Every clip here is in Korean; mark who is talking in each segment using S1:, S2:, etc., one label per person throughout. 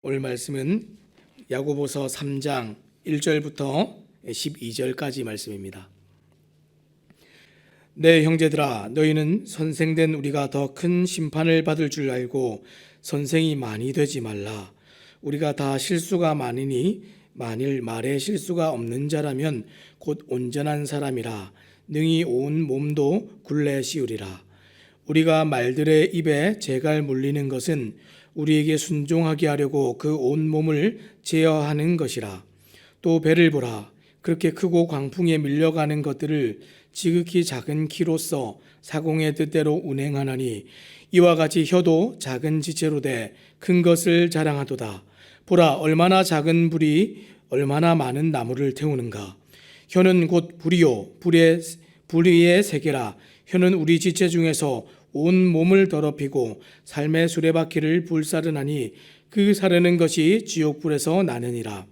S1: 오늘 말씀은 야고보서 3장 1절부터 12절까지 말씀입니다. 내 형제들아, 너희는 선생된 우리가 더 큰 심판을 받을 줄 알고 선생이 많이 되지 말라. 우리가 다 실수가 많으니 만일 말에 실수가 없는 자라면 곧 온전한 사람이라 능히 온 몸도 굴레 씌우리라. 우리가 말들의 입에 재갈 물리는 것은 우리에게 순종하게 하려고 그 온 몸을 제어하는 것이라. 또 배를 보라. 그렇게 크고 광풍에 밀려가는 것들을 지극히 작은 키로서 사공의 뜻대로 운행하나니 이와 같이 혀도 작은 지체로 돼 큰 것을 자랑하도다. 보라, 얼마나 작은 불이 얼마나 많은 나무를 태우는가. 혀는 곧 불이요 불의 세계라. 혀는 우리 지체 중에서 온 몸을 더럽히고 삶의 수레바퀴를 불사르나니 그 사르는 것이 지옥불에서 나느니라.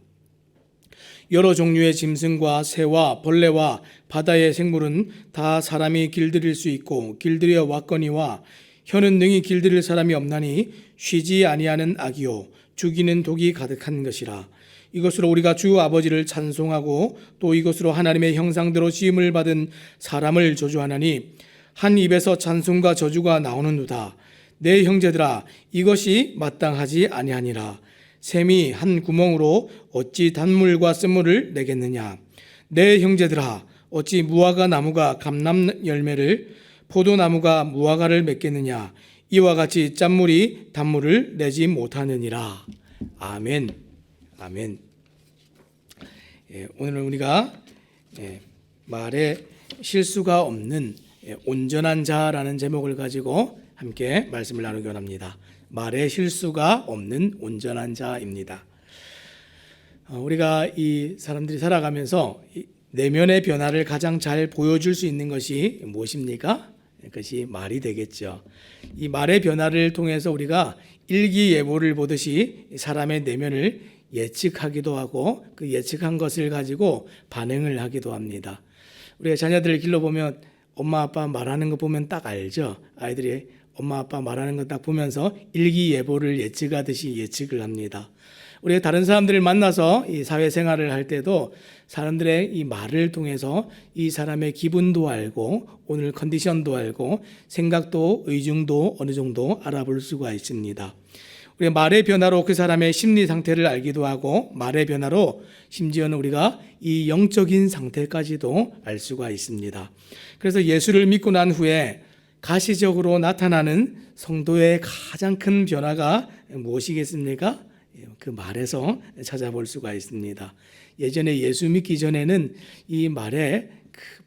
S1: 여러 종류의 짐승과 새와 벌레와 바다의 생물은 다 사람이 길들일 수 있고 길들여 왔거니와 혀는 능히 길들일 사람이 없나니 쉬지 아니하는 악이요 죽이는 독이 가득한 것이라. 이것으로 우리가 주 아버지를 찬송하고 또 이것으로 하나님의 형상대로 지음을 받은 사람을 저주하나니 한 입에서 찬송과 저주가 나오는도다. 내 형제들아, 이것이 마땅하지 아니하니라. 샘이 한 구멍으로 어찌 단물과 쓴물을 내겠느냐. 내 형제들아, 어찌 무화과 나무가 감람 열매를 포도나무가 무화과를 맺겠느냐. 이와 같이 짠물이 단물을 내지 못하느니라. 아멘. 아멘. 오늘은 우리가 말에 실수가 없는 온전한 자라는 제목을 가지고 함께 말씀을 나누기 원합니다. 말에 실수가 없는 온전한 자입니다. 우리가 이 사람들이 살아가면서 내면의 변화를 가장 잘 보여줄 수 있는 것이 무엇입니까? 그것이 말이 되겠죠. 이 말의 변화를 통해서 우리가 일기예보를 보듯이 사람의 내면을 예측하기도 하고 그 예측한 것을 가지고 반응을 하기도 합니다. 우리가 자녀들을 길러보면 엄마 아빠 말하는 거 보면 딱 알죠. 아이들이 엄마 아빠 말하는 거 딱 보면서 일기예보를 예측하듯이 예측을 합니다. 우리가 다른 사람들을 만나서 이 사회생활을 할 때도 사람들의 이 말을 통해서 이 사람의 기분도 알고 오늘 컨디션도 알고 생각도 의중도 어느 정도 알아볼 수가 있습니다. 우리가 말의 변화로 그 사람의 심리 상태를 알기도 하고 말의 변화로 심지어는 우리가 이 영적인 상태까지도 알 수가 있습니다. 그래서 예수를 믿고 난 후에 가시적으로 나타나는 성도의 가장 큰 변화가 무엇이겠습니까? 그 말에서 찾아볼 수가 있습니다. 예전에 예수 믿기 전에는 이 말에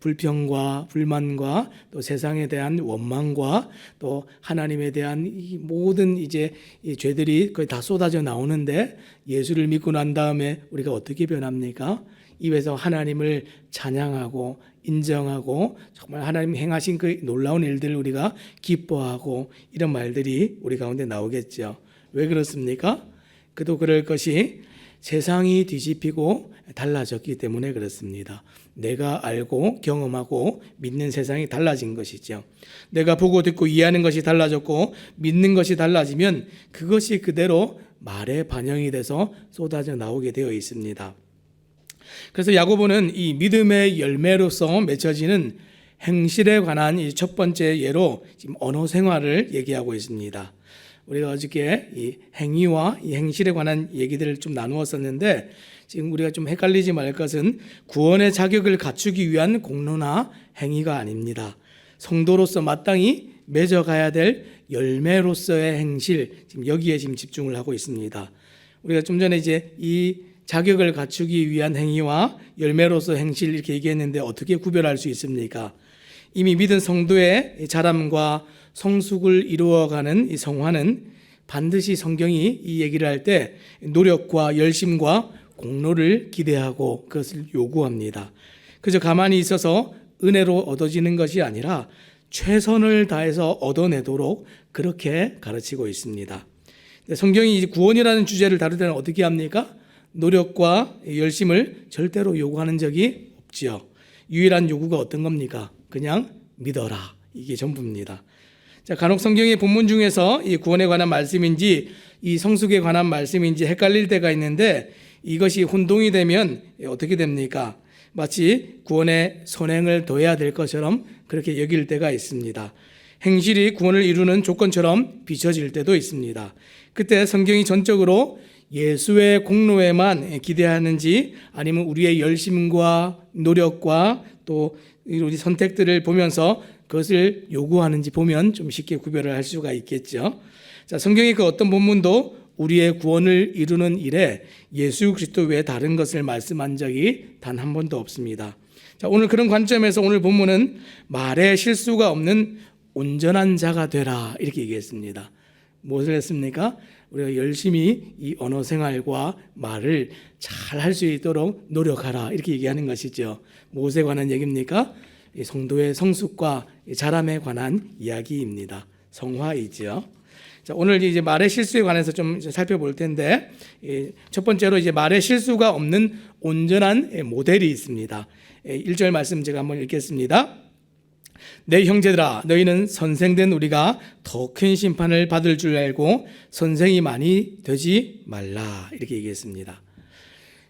S1: 불평과 불만과 또 세상에 대한 원망과 또 하나님에 대한 이 모든 이제 이 죄들이 거의 다 쏟아져 나오는데 예수를 믿고 난 다음에 우리가 어떻게 변합니까? 입에서 하나님을 찬양하고 인정하고 정말 하나님 행하신 그 놀라운 일들을 우리가 기뻐하고 이런 말들이 우리 가운데 나오겠죠. 왜 그렇습니까? 그도 그럴 것이 세상이 뒤집히고 달라졌기 때문에 그렇습니다. 내가 알고 경험하고 믿는 세상이 달라진 것이죠. 내가 보고 듣고 이해하는 것이 달라졌고 믿는 것이 달라지면 그것이 그대로 말에 반영이 돼서 쏟아져 나오게 되어 있습니다. 그래서 야고보는 이 믿음의 열매로서 맺혀지는 행실에 관한 이 첫 번째 예로 지금 언어 생활을 얘기하고 있습니다. 우리가 어저께 이 행위와 이 행실에 관한 얘기들을 좀 나누었었는데 지금 우리가 좀 헷갈리지 말 것은 구원의 자격을 갖추기 위한 공로나 행위가 아닙니다. 성도로서 마땅히 맺어가야 될 열매로서의 행실, 지금 여기에 지금 집중을 하고 있습니다. 우리가 좀 전에 이제 이 자격을 갖추기 위한 행위와 열매로서 행실 이렇게 얘기했는데 어떻게 구별할 수 있습니까? 이미 믿은 성도의 자람과 성숙을 이루어가는 이 성화는 반드시 성경이 이 얘기를 할 때 노력과 열심과 공로를 기대하고 그것을 요구합니다. 그저 가만히 있어서 은혜로 얻어지는 것이 아니라 최선을 다해서 얻어내도록 그렇게 가르치고 있습니다. 성경이 구원이라는 주제를 다룰 때는 어떻게 합니까? 노력과 열심을 절대로 요구하는 적이 없지요. 유일한 요구가 어떤 겁니까? 그냥 믿어라. 이게 전부입니다. 자, 간혹 성경의 본문 중에서 이 구원에 관한 말씀인지 이 성숙에 관한 말씀인지 헷갈릴 때가 있는데 이것이 혼동이 되면 어떻게 됩니까? 마치 구원의 선행을 더해야 될 것처럼 그렇게 여길 때가 있습니다. 행실이 구원을 이루는 조건처럼 비춰질 때도 있습니다. 그때 성경이 전적으로 예수의 공로에만 기대하는지 아니면 우리의 열심과 노력과 또 우리 선택들을 보면서 그것을 요구하는지 보면 좀 쉽게 구별을 할 수가 있겠죠. 자, 성경의 그 어떤 본문도 우리의 구원을 이루는 일에 예수 그리스도 외에 다른 것을 말씀한 적이 단 한 번도 없습니다. 자, 오늘 그런 관점에서 오늘 본문은 말에 실수가 없는 온전한 자가 되라 이렇게 얘기했습니다. 무엇을 했습니까? 우리가 열심히 이 언어 생활과 말을 잘 할 수 있도록 노력하라 이렇게 얘기하는 것이죠. 무엇에 관한 얘기입니까? 성도의 성숙과 자람에 관한 이야기입니다. 성화이죠. 자, 오늘 이제 말의 실수에 관해서 좀 살펴볼 텐데 첫 번째로 이제 말의 실수가 없는 온전한 모델이 있습니다. 1절 말씀 제가 한번 읽겠습니다. 내 형제들아 너희는 선생된 우리가 더 큰 심판을 받을 줄 알고 선생이 많이 되지 말라 이렇게 얘기했습니다.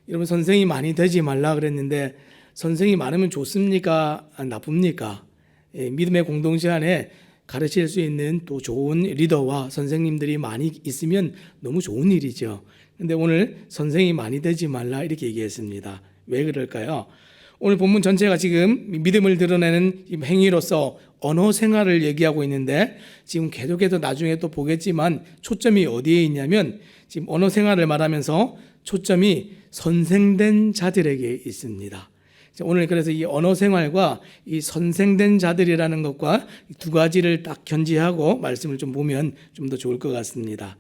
S1: 여러분 선생이 많이 되지 말라 그랬는데 선생이 많으면 좋습니까? 나쁩니까? 믿음의 공동체 안에 가르칠 수 있는 또 좋은 리더와 선생님들이 많이 있으면 너무 좋은 일이죠. 그런데 오늘 선생이 많이 되지 말라 이렇게 얘기했습니다. 왜 그럴까요? 오늘 본문 전체가 지금 믿음을 드러내는 행위로서 언어 생활을 얘기하고 있는데 지금 계속해서 나중에 또 보겠지만 초점이 어디에 있냐면 지금 언어 생활을 말하면서 초점이 선생된 자들에게 있습니다. 오늘 그래서 이 언어 생활과 이 선생된 자들이라는 것과 두 가지를 딱 견지하고 말씀을 좀 보면 좀 더 좋을 것 같습니다.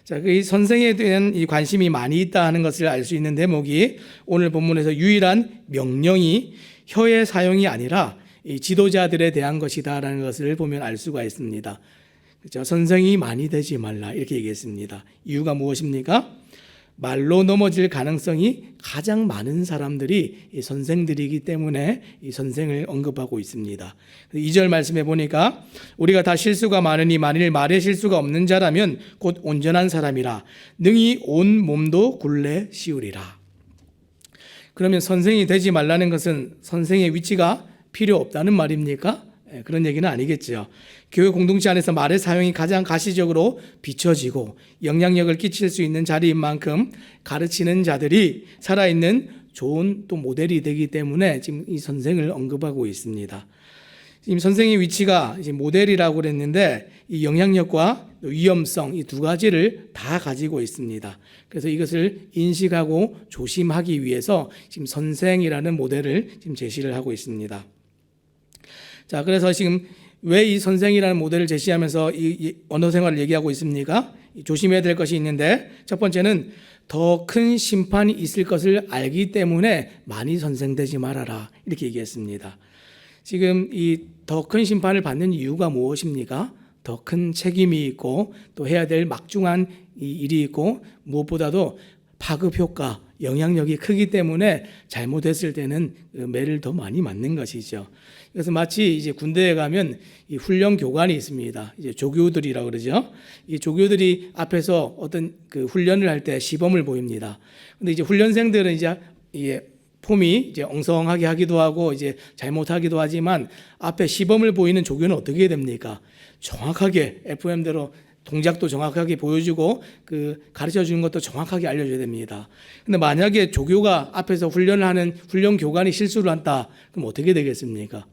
S1: 자, 이 선생에 대한 이 관심이 많이 있다 하는 것을 알 수 있는 대목이 오늘 본문에서 유일한 명령이 혀의 사용이 아니라 이 지도자들에 대한 것이다라는 것을 보면 알 수가 있습니다. 그렇죠? 선생이 많이 되지 말라 이렇게 얘기했습니다. 이유가 무엇입니까? 말로 넘어질 가능성이 가장 많은 사람들이 이 선생들이기 때문에 이 선생을 언급하고 있습니다. 2절 말씀해 보니까 우리가 다 실수가 많으니 만일 말에 실수가 없는 자라면 곧 온전한 사람이라 능히 온 몸도 굴레 씌우리라. 그러면 선생이 되지 말라는 것은 선생의 위치가 필요 없다는 말입니까? 그런 얘기는 아니겠죠. 교회 공동체 안에서 말의 사용이 가장 가시적으로 비춰지고 영향력을 끼칠 수 있는 자리인 만큼 가르치는 자들이 살아있는 좋은 또 모델이 되기 때문에 지금 이 선생을 언급하고 있습니다. 지금 선생의 위치가 이제 모델이라고 그랬는데 이 영향력과 위험성 이 두 가지를 다 가지고 있습니다. 그래서 이것을 인식하고 조심하기 위해서 지금 선생이라는 모델을 지금 제시를 하고 있습니다. 자, 그래서 지금 왜 이 선생이라는 모델을 제시하면서 이 언어 생활을 얘기하고 있습니까? 조심해야 될 것이 있는데 첫 번째는 더 큰 심판이 있을 것을 알기 때문에 많이 선생되지 말아라 이렇게 얘기했습니다. 지금 이 더 큰 심판을 받는 이유가 무엇입니까? 더 큰 책임이 있고 또 해야 될 막중한 이 일이 있고 무엇보다도 파급 효과, 영향력이 크기 때문에 잘못했을 때는 매를 더 많이 맞는 것이죠. 그래서 마치 이제 군대에 가면 이 훈련 교관이 있습니다. 이제 조교들이라고 그러죠. 이 조교들이 앞에서 어떤 그 훈련을 할 때 시범을 보입니다. 근데 이제 훈련생들은 이제 폼이 이제 엉성하게 하기도 하고 이제 잘못하기도 하지만 앞에 시범을 보이는 조교는 어떻게 됩니까? 정확하게 FM대로 동작도 정확하게 보여주고 그 가르쳐 주는 것도 정확하게 알려줘야 됩니다. 근데 만약에 조교가 앞에서 훈련을 하는 훈련 교관이 실수를 한다, 그럼 어떻게 되겠습니까?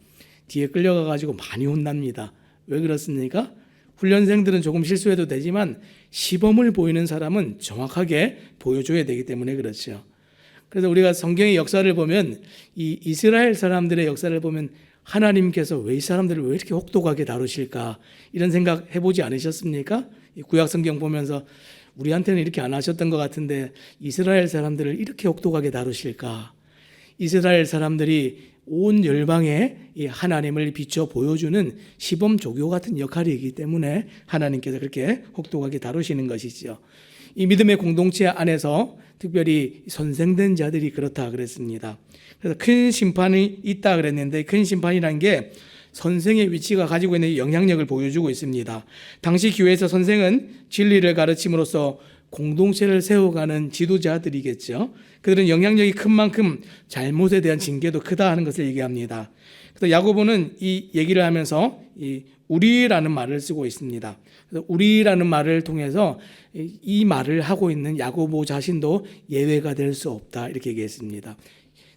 S1: 뒤에 끌려가 가지고 많이 혼납니다. 왜 그렇습니까? 훈련생들은 조금 실수해도 되지만 시범을 보이는 사람은 정확하게 보여줘야 되기 때문에 그렇죠. 그래서 우리가 성경의 역사를 보면 이 이스라엘 사람들의 역사를 보면 하나님께서 왜 이 사람들을 왜 이렇게 혹독하게 다루실까 이런 생각 해보지 않으셨습니까? 구약 성경 보면서 우리한테는 이렇게 안 하셨던 것 같은데 이스라엘 사람들을 이렇게 혹독하게 다루실까? 이스라엘 사람들이 온 열방에 이 하나님을 비춰 보여주는 시범 조교 같은 역할이기 때문에 하나님께서 그렇게 혹독하게 다루시는 것이죠. 이 믿음의 공동체 안에서 특별히 선생된 자들이 그렇다 그랬습니다. 그래서 큰 심판이 있다 그랬는데 큰 심판이라는 게 선생의 위치가 가지고 있는 영향력을 보여주고 있습니다. 당시 교회에서 선생은 진리를 가르침으로써 공동체를 세워가는 지도자들이겠죠. 그들은 영향력이 큰 만큼 잘못에 대한 징계도 크다 하는 것을 얘기합니다. 그래서 야고보는 이 얘기를 하면서 이 우리라는 말을 쓰고 있습니다. 그래서 우리라는 말을 통해서 이 말을 하고 있는 야고보 자신도 예외가 될 수 없다 이렇게 얘기했습니다.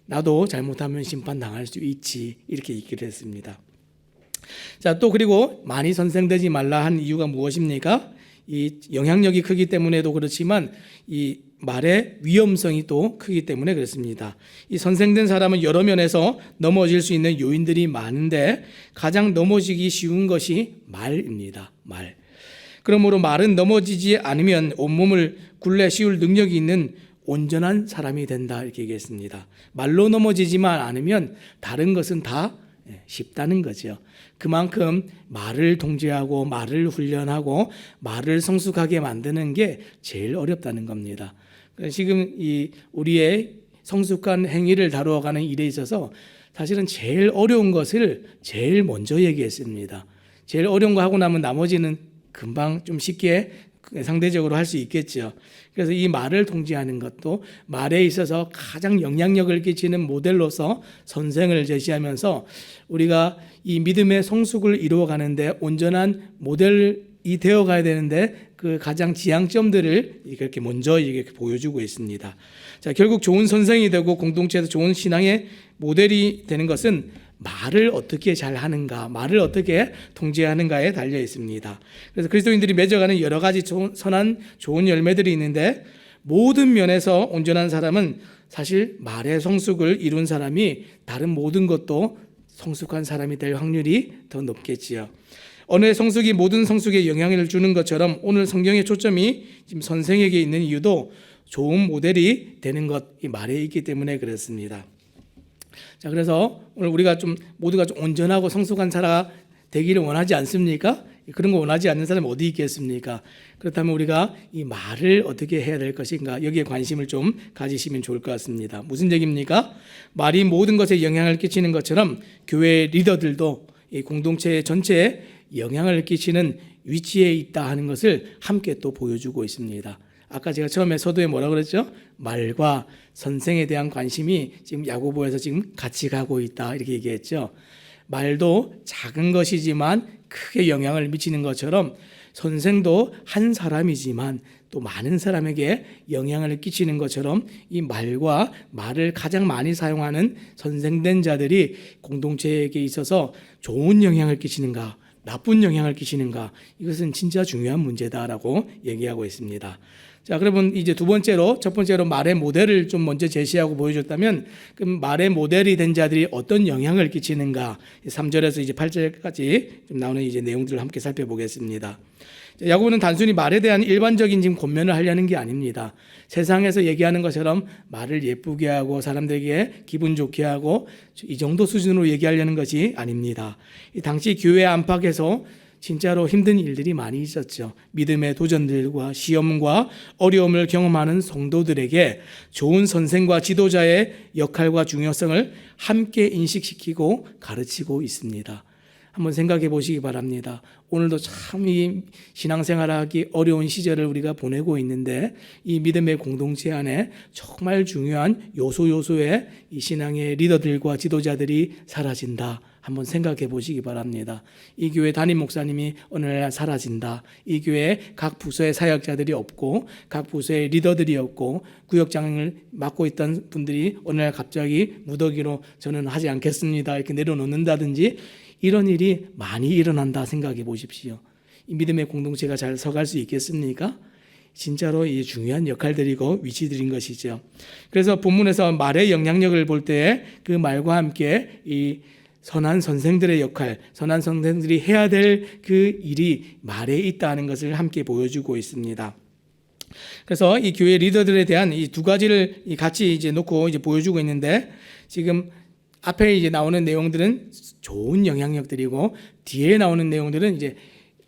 S1: 나도 잘못하면 심판당할 수 있지 이렇게 얘기를 했습니다. 자, 또 그리고 많이 선생되지 말라 한 이유가 무엇입니까? 이 영향력이 크기 때문에도 그렇지만 이 말의 위험성이 또 크기 때문에 그렇습니다. 이 선생된 사람은 여러 면에서 넘어질 수 있는 요인들이 많은데 가장 넘어지기 쉬운 것이 말입니다. 말. 그러므로 말은 넘어지지 않으면 온몸을 굴레 씌울 능력이 있는 온전한 사람이 된다 이렇게 얘기했습니다. 말로 넘어지지만 않으면 다른 것은 다 쉽다는 거죠. 그만큼 말을 통제하고 말을 훈련하고 말을 성숙하게 만드는 게 제일 어렵다는 겁니다. 지금 이 우리의 성숙한 행위를 다루어가는 일에 있어서 사실은 제일 어려운 것을 제일 먼저 얘기했습니다. 제일 어려운 거 하고 나면 나머지는 금방 좀 쉽게 상대적으로 할 수 있겠죠. 그래서 이 말을 통제하는 것도 말에 있어서 가장 영향력을 끼치는 모델로서 선생을 제시하면서 우리가 이 믿음의 성숙을 이루어가는데 온전한 모델이 되어가야 되는데 그 가장 지향점들을 이렇게 먼저 이렇게 보여주고 있습니다. 자, 결국 좋은 선생이 되고 공동체에서 좋은 신앙의 모델이 되는 것은 말을 어떻게 잘 하는가, 말을 어떻게 통제하는가에 달려 있습니다. 그래서 그리스도인들이 맺어가는 여러 가지 선한 좋은 열매들이 있는데 모든 면에서 온전한 사람은 사실 말의 성숙을 이룬 사람이 다른 모든 것도 성숙한 사람이 될 확률이 더 높겠지요. 언어의 성숙이 모든 성숙에 영향을 주는 것처럼 오늘 성경의 초점이 지금 선생에게 있는 이유도 좋은 모델이 되는 것, 이 말에 있기 때문에 그렇습니다. 자, 그래서 오늘 우리가 좀 모두가 좀 온전하고 성숙한 사람 되기를 원하지 않습니까? 그런 거 원하지 않는 사람이 어디 있겠습니까? 그렇다면 우리가 이 말을 어떻게 해야 될 것인가 여기에 관심을 좀 가지시면 좋을 것 같습니다. 무슨 얘기입니까? 말이 모든 것에 영향을 끼치는 것처럼 교회 리더들도 이 공동체 전체에 영향을 끼치는 위치에 있다 하는 것을 함께 또 보여주고 있습니다. 아까 제가 처음에 서두에 뭐라고 그랬죠? 말과 선생에 대한 관심이 지금 야고보에서 지금 같이 가고 있다 이렇게 얘기했죠. 말도 작은 것이지만 크게 영향을 미치는 것처럼 선생도 한 사람이지만 또 많은 사람에게 영향을 끼치는 것처럼 이 말과 말을 가장 많이 사용하는 선생된 자들이 공동체에게 있어서 좋은 영향을 끼치는가 나쁜 영향을 끼치는가 이것은 진짜 중요한 문제다라고 얘기하고 있습니다. 자, 그러면 이제 두 번째로 첫 번째로 말의 모델을 좀 먼저 제시하고 보여줬다면 그럼 말의 모델이 된 자들이 어떤 영향을 끼치는가 3절에서 이제 8절까지 좀 나오는 이제 내용들을 함께 살펴보겠습니다. 야고보는 단순히 말에 대한 일반적인 지금 권면을 하려는 게 아닙니다. 세상에서 얘기하는 것처럼 말을 예쁘게 하고 사람들에게 기분 좋게 하고 이 정도 수준으로 얘기하려는 것이 아닙니다. 이 당시 교회 안팎에서 진짜로 힘든 일들이 많이 있었죠. 믿음의 도전들과 시험과 어려움을 경험하는 성도들에게 좋은 선생과 지도자의 역할과 중요성을 함께 인식시키고 가르치고 있습니다. 한번 생각해 보시기 바랍니다. 오늘도 참 이 신앙생활하기 어려운 시절을 우리가 보내고 있는데 이 믿음의 공동체 안에 정말 중요한 요소의 이 신앙의 리더들과 지도자들이 사라진다. 한번 생각해 보시기 바랍니다. 이 교회 담임 목사님이 어느 날 사라진다. 이 교회 각 부서의 사역자들이 없고 각 부서의 리더들이 없고 구역장을 맡고 있던 분들이 어느 날 갑자기 무더기로 저는 하지 않겠습니다. 이렇게 내려놓는다든지 이런 일이 많이 일어난다 생각해 보십시오. 이 믿음의 공동체가 잘 서갈 수 있겠습니까? 진짜로 이 중요한 역할들이고 위치들인 것이죠. 그래서 본문에서 말의 영향력을 볼 때 그 말과 함께 이 선한 선생들의 역할, 선한 선생들이 해야 될 그 일이 말에 있다는 것을 함께 보여주고 있습니다. 그래서 이 교회 리더들에 대한 이 두 가지를 같이 이제 놓고 이제 보여주고 있는데 지금 앞에 이제 나오는 내용들은 좋은 영향력들이고 뒤에 나오는 내용들은 이제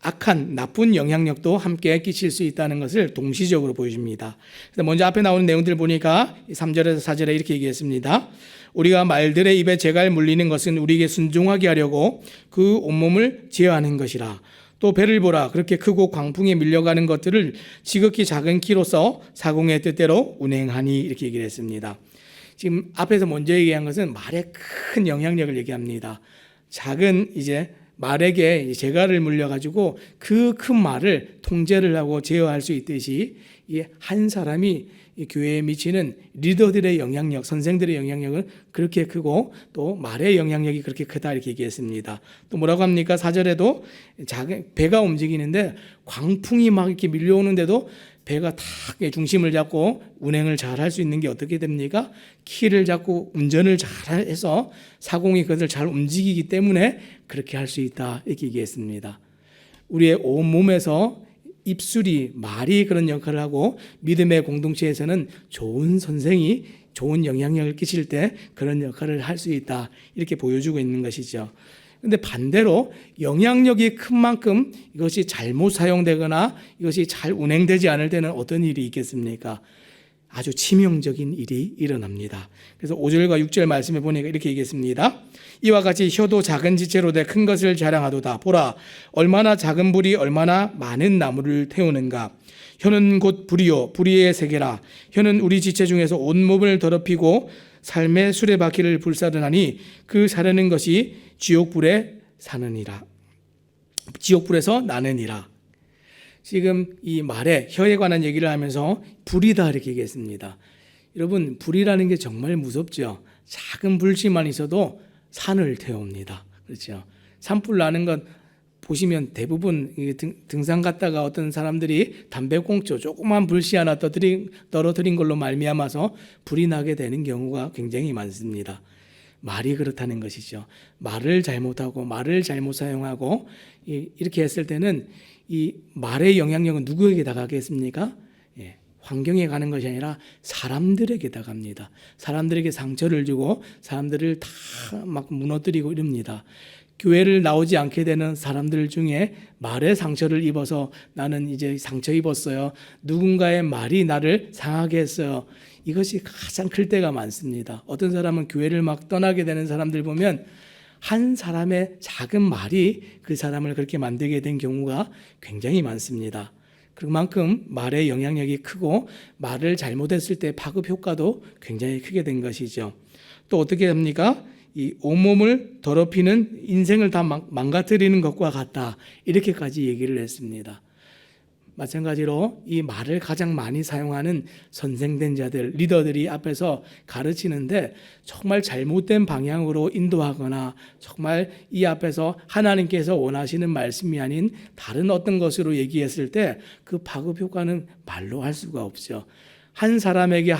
S1: 악한 나쁜 영향력도 함께 끼칠 수 있다는 것을 동시적으로 보여줍니다. 그래서 먼저 앞에 나오는 내용들 보니까 3절에서 4절에 이렇게 얘기했습니다. 우리가 말들의 입에 재갈 물리는 것은 우리에게 순종하게 하려고 그 온몸을 제어하는 것이라. 또 배를 보라. 그렇게 크고 광풍에 밀려가는 것들을 지극히 작은 키로서 사공의 뜻대로 운행하니, 이렇게 얘기를 했습니다. 지금 앞에서 먼저 얘기한 것은 말의 큰 영향력을 얘기합니다. 작은 이제 말에게 재갈을 물려가지고 그 큰 말을 통제를 하고 제어할 수 있듯이 이 한 사람이 이 교회에 미치는 리더들의 영향력, 선생들의 영향력은 그렇게 크고 또 말의 영향력이 그렇게 크다, 이렇게 얘기했습니다. 또 뭐라고 합니까? 4절에도 작은 배가 움직이는데 광풍이 막 이렇게 밀려오는데도 배가 탁 중심을 잡고 운행을 잘 할 수 있는 게 어떻게 됩니까? 키를 잡고 운전을 잘 해서 사공이 그것을 잘 움직이기 때문에 그렇게 할 수 있다, 이렇게 얘기했습니다. 우리의 온 몸에서 입술이, 말이 그런 역할을 하고, 믿음의 공동체에서는 좋은 선생이 좋은 영향력을 끼칠 때 그런 역할을 할 수 있다, 이렇게 보여주고 있는 것이죠. 그런데 반대로 영향력이 큰 만큼 이것이 잘못 사용되거나 이것이 잘 운행되지 않을 때는 어떤 일이 있겠습니까? 아주 치명적인 일이 일어납니다. 그래서 5절과 6절 말씀에 보니까 이렇게 얘기했습니다. 이와 같이 혀도 작은 지체로 돼 큰 것을 자랑하도다. 보라, 얼마나 작은 불이 얼마나 많은 나무를 태우는가. 혀는 곧 불이요 불의의 세계라. 혀는 우리 지체 중에서 온몸을 더럽히고 삶의 수레바퀴를 불사르나니 그 사르는 것이 지옥불에 사느니라. 지옥불에서 나느니라. 지금 이 말에, 혀에 관한 얘기를 하면서 불이다, 이렇게 얘기했습니다. 여러분, 불이라는 게 정말 무섭죠. 작은 불씨만 있어도 산을 태웁니다. 그렇죠. 산불 나는 것 보시면 대부분 등산 갔다가 어떤 사람들이 담배꽁초 조그만 불씨 하나 떨어뜨린 걸로 말미암아서 불이 나게 되는 경우가 굉장히 많습니다. 말이 그렇다는 것이죠. 말을 잘못하고 말을 잘못 사용하고 이렇게 했을 때는 이 말의 영향력은 누구에게 다가가겠습니까? 환경에 가는 것이 아니라 사람들에게 다갑니다. 사람들에게 상처를 주고 사람들을 다 막 무너뜨리고 이럽니다. 교회를 나오지 않게 되는 사람들 중에 말에 상처를 입어서 나는 이제 상처 입었어요. 누군가의 말이 나를 상하게 했어요. 이것이 가장 클 때가 많습니다. 어떤 사람은 교회를 막 떠나게 되는 사람들 보면 한 사람의 작은 말이 그 사람을 그렇게 만들게 된 경우가 굉장히 많습니다. 그만큼 말의 영향력이 크고 말을 잘못했을 때 파급 효과도 굉장히 크게 된 것이죠. 또 어떻게 합니까? 이 온몸을 더럽히는, 인생을 다 망가뜨리는 것과 같다, 이렇게까지 얘기를 했습니다. 마찬가지로 이 말을 가장 많이 사용하는 선생된 자들, 리더들이 앞에서 가르치는데 정말 잘못된 방향으로 인도하거나 정말 이 앞에서 하나님께서 원하시는 말씀이 아닌 다른 어떤 것으로 얘기했을 때 그 파급 효과는 말로 할 수가 없죠. 한 사람에게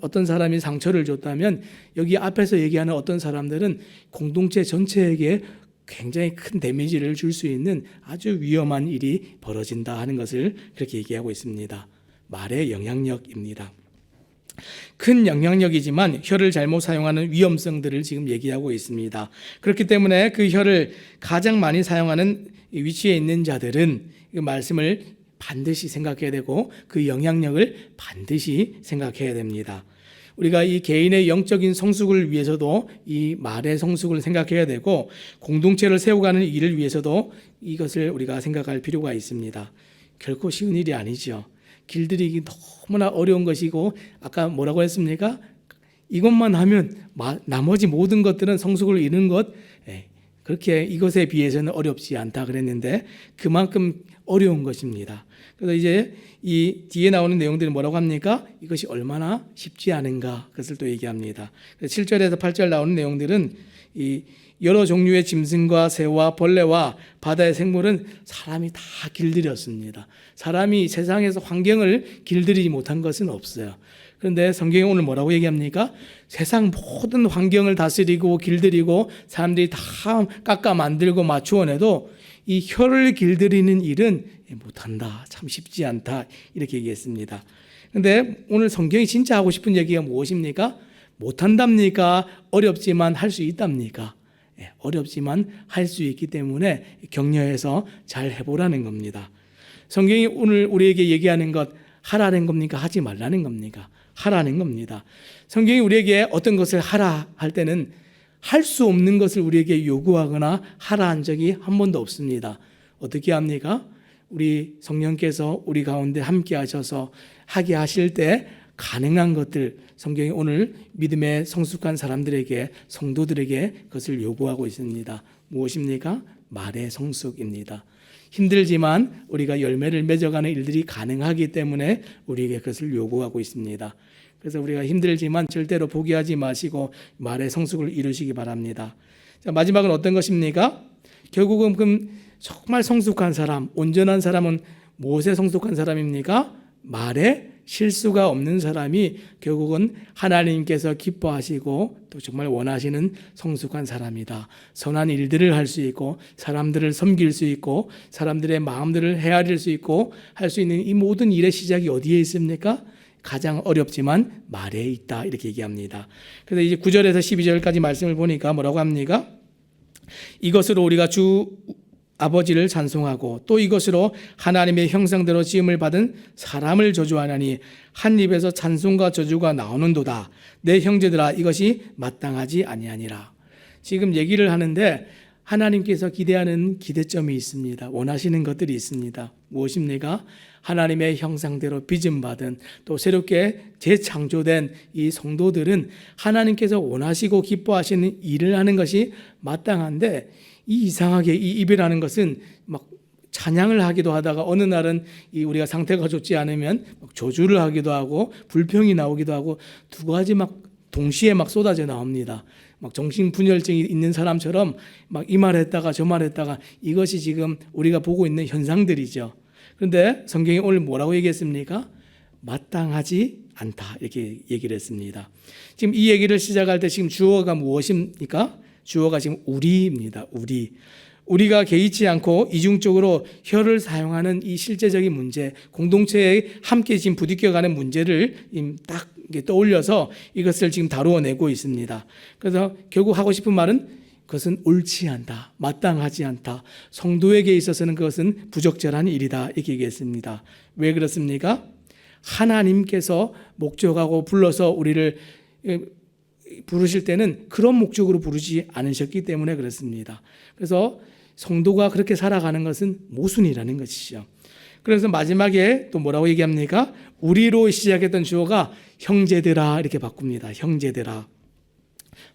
S1: 어떤 사람이 상처를 줬다면 여기 앞에서 얘기하는 어떤 사람들은 공동체 전체에게 굉장히 큰 데미지를 줄 수 있는 아주 위험한 일이 벌어진다 하는 것을 그렇게 얘기하고 있습니다. 말의 영향력입니다. 큰 영향력이지만 혀를 잘못 사용하는 위험성들을 지금 얘기하고 있습니다. 그렇기 때문에 그 혀를 가장 많이 사용하는 위치에 있는 자들은 이 말씀을 반드시 생각해야 되고 그 영향력을 반드시 생각해야 됩니다. 우리가 이 개인의 영적인 성숙을 위해서도 이 말의 성숙을 생각해야 되고 공동체를 세워가는 일을 위해서도 이것을 우리가 생각할 필요가 있습니다. 결코 쉬운 일이 아니죠. 길들이기 너무나 어려운 것이고 아까 뭐라고 했습니까? 이것만 하면 나머지 모든 것들은 성숙을 이루는 것, 그렇게 이것에 비해서는 어렵지 않다 그랬는데 그만큼 어려운 것입니다. 그래서 이제 이 뒤에 나오는 내용들이 뭐라고 합니까? 이것이 얼마나 쉽지 않은가, 그것을 또 얘기합니다. 7절에서 8절 나오는 내용들은 이 여러 종류의 짐승과 새와 벌레와 바다의 생물은 사람이 다 길들였습니다. 사람이 세상에서 환경을 길들이지 못한 것은 없어요. 그런데 성경이 오늘 뭐라고 얘기합니까? 세상 모든 환경을 다스리고 길들이고 사람들이 다 깎아 만들고 맞추어내도 이 혀를 길들이는 일은 못한다, 참 쉽지 않다, 이렇게 얘기했습니다. 그런데 오늘 성경이 진짜 하고 싶은 얘기가 무엇입니까? 못한답니까? 어렵지만 할 수 있답니까? 어렵지만 할 수 있기 때문에 격려해서 잘 해보라는 겁니다. 성경이 오늘 우리에게 얘기하는 것 하라는 겁니까? 하지 말라는 겁니까? 하라는 겁니다. 성경이 우리에게 어떤 것을 하라 할 때는 할 수 없는 것을 우리에게 요구하거나 하라 한 적이 한 번도 없습니다. 어떻게 합니까? 우리 성령께서 우리 가운데 함께 하셔서 하게 하실 때 가능한 것들, 성경이 오늘 믿음의 성숙한 사람들에게, 성도들에게 그것을 요구하고 있습니다. 무엇입니까? 말의 성숙입니다. 힘들지만 우리가 열매를 맺어가는 일들이 가능하기 때문에 우리에게 그것을 요구하고 있습니다. 그래서 우리가 힘들지만 절대로 포기하지 마시고 말의 성숙을 이루시기 바랍니다. 자, 마지막은 어떤 것입니까? 결국은 그럼 정말 성숙한 사람, 온전한 사람은 무엇에 성숙한 사람입니까? 말에 실수가 없는 사람이 결국은 하나님께서 기뻐하시고 또 정말 원하시는 성숙한 사람이다. 선한 일들을 할 수 있고 사람들을 섬길 수 있고 사람들의 마음들을 헤아릴 수 있고 할 수 있는 이 모든 일의 시작이 어디에 있습니까? 가장 어렵지만 말에 있다, 이렇게 얘기합니다. 그래서 이제 9절에서 12절까지 말씀을 보니까 뭐라고 합니까? 이것으로 우리가 주 아버지를 찬송하고 또 이것으로 하나님의 형상대로 지음을 받은 사람을 저주하나니 한 입에서 찬송과 저주가 나오는도다. 내 형제들아, 이것이 마땅하지 아니하니라. 지금 얘기를 하는데 하나님께서 기대하는 기대점이 있습니다. 원하시는 것들이 있습니다. 무엇입니까? 하나님의 형상대로 빚음받은 또 새롭게 재창조된 이 성도들은 하나님께서 원하시고 기뻐하시는 일을 하는 것이 마땅한데, 이 이상하게 이 입이라는 것은 막 찬양을 하기도 하다가 어느 날은 이 우리가 상태가 좋지 않으면 막 조주를 하기도 하고 불평이 나오기도 하고 두 가지 막 동시에 막 쏟아져 나옵니다. 막 정신분열증이 있는 사람처럼 막 이 말 했다가 저 말 했다가, 이것이 지금 우리가 보고 있는 현상들이죠. 그런데 성경이 오늘 뭐라고 얘기했습니까? 마땅하지 않다, 이렇게 얘기를 했습니다. 지금 이 얘기를 시작할 때 지금 주어가 무엇입니까? 주어가 지금 우리입니다. 우리가 개의치 않고 이중적으로 혀를 사용하는 이 실제적인 문제, 공동체에 함께 지금 부딪혀가는 문제를 딱 떠올려서 이것을 지금 다루어내고 있습니다. 그래서 결국 하고 싶은 말은 그것은 옳지 않다, 마땅하지 않다, 성도에게 있어서는 그것은 부적절한 일이다, 이렇게 얘기했습니다. 왜 그렇습니까? 하나님께서 목적하고 불러서 우리를 부르실 때는 그런 목적으로 부르지 않으셨기 때문에 그렇습니다. 그래서 성도가 그렇게 살아가는 것은 모순이라는 것이죠. 그래서 마지막에 또 뭐라고 얘기합니까? 우리로 시작했던 주어가 형제들아, 이렇게 바꿉니다. 형제들아.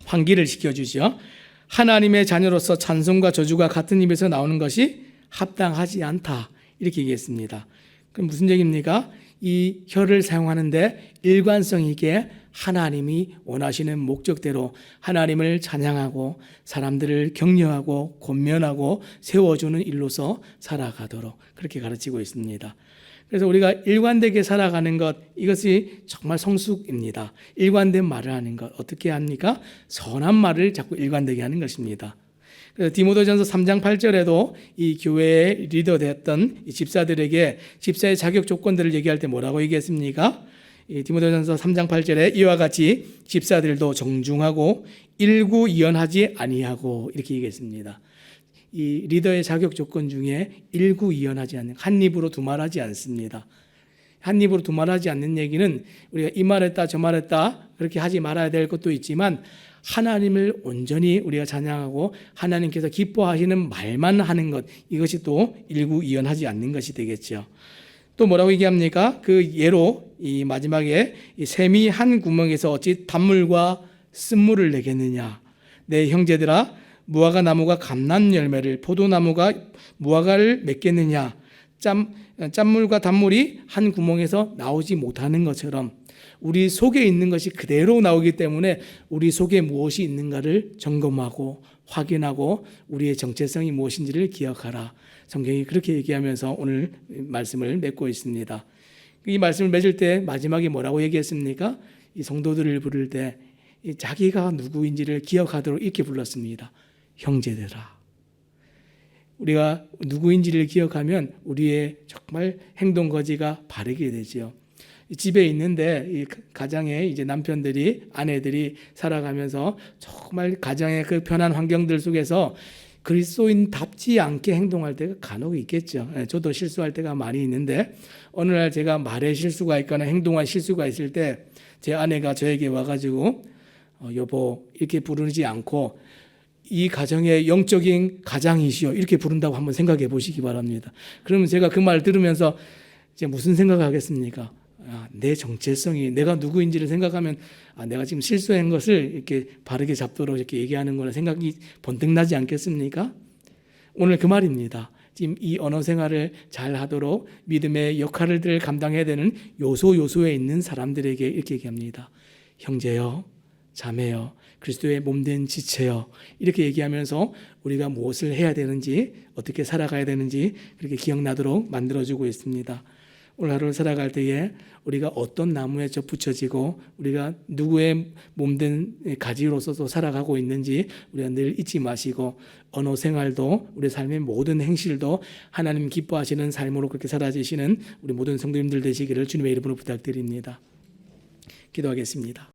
S1: 환기를 시켜주죠. 하나님의 자녀로서 찬송과 저주가 같은 입에서 나오는 것이 합당하지 않다, 이렇게 얘기했습니다. 그럼 무슨 얘기입니까? 이 혀를 사용하는데 일관성 있게 하나님이 원하시는 목적대로 하나님을 찬양하고 사람들을 격려하고 권면하고 세워주는 일로서 살아가도록 그렇게 가르치고 있습니다. 그래서 우리가 일관되게 살아가는 것, 이것이 정말 성숙입니다. 일관된 말을 하는 것, 어떻게 합니까? 선한 말을 자꾸 일관되게 하는 것입니다. 그래서 디모데전서 3장 8절에도 이 교회의 리더 되었던 이 집사들에게 집사의 자격 조건들을 얘기할 때 뭐라고 얘기했습니까? 디모데전서 3장 8절에 이와 같이 집사들도 정중하고 일구이연하지 아니하고, 이렇게 얘기했습니다. 이 리더의 자격 조건 중에 일구이연하지 않는, 한 입으로 두말하지 않습니다. 한 입으로 두말하지 않는 얘기는 우리가 이 말했다 저 말했다 그렇게 하지 말아야 될 것도 있지만, 하나님을 온전히 우리가 찬양하고 하나님께서 기뻐하시는 말만 하는 것, 이것이 또 일구이연하지 않는 것이 되겠죠. 또 뭐라고 얘기합니까? 그 예로 이 마지막에 이 샘이 한 구멍에서 어찌 단물과 쓴물을 내겠느냐. 내 형제들아, 무화과 나무가 감람 열매를, 포도나무가 무화과를 맺겠느냐. 짠물과 단물이 한 구멍에서 나오지 못하는 것처럼 우리 속에 있는 것이 그대로 나오기 때문에 우리 속에 무엇이 있는가를 점검하고 확인하고 우리의 정체성이 무엇인지를 기억하라. 성경이 그렇게 얘기하면서 오늘 말씀을 맺고 있습니다. 이 말씀을 맺을 때 마지막에 뭐라고 얘기했습니까? 이 성도들을 부를 때 자기가 누구인지를 기억하도록 이렇게 불렀습니다. 형제들아. 우리가 누구인지를 기억하면 우리의 정말 행동 거지가 바르게 되지요. 집에 있는데 이 가정에 이제 남편들이 아내들이 살아가면서 정말 가정의 그 편한 환경들 속에서 그리스도인답지 않게 행동할 때가 간혹 있겠죠. 저도 실수할 때가 많이 있는데 어느 날 제가 말에 실수가 있거나 행동한 실수가 있을 때 제 아내가 저에게 와가지고 여보 이렇게 부르지 않고 이 가정의 영적인 가장이시여 이렇게 부른다고 한번 생각해 보시기 바랍니다. 그러면 제가 그 말 들으면서 이제 무슨 생각을 하겠습니까? 내 정체성이 내가 누구인지를 생각하면 내가 지금 실수한 것을 이렇게 바르게 잡도록 이렇게 얘기하는 거나 생각이 번뜩 나지 않겠습니까? 오늘 그 말입니다. 지금 이 언어 생활을 잘 하도록 믿음의 역할을 감당해야 되는 요소에 있는 사람들에게 이렇게 얘기합니다. 형제여, 자매여, 그리스도의 몸된 지체여 이렇게 얘기하면서 우리가 무엇을 해야 되는지 어떻게 살아가야 되는지 그렇게 기억나도록 만들어주고 있습니다. 오늘 하루를 살아갈 때에 우리가 어떤 나무에 붙여지고 우리가 누구의 몸된 가지로서 살아가고 있는지 우리가 늘 잊지 마시고 언어 생활도 우리 삶의 모든 행실도 하나님 기뻐하시는 삶으로 그렇게 살아지시는 우리 모든 성도님들 되시기를 주님의 이름으로 부탁드립니다. 기도하겠습니다.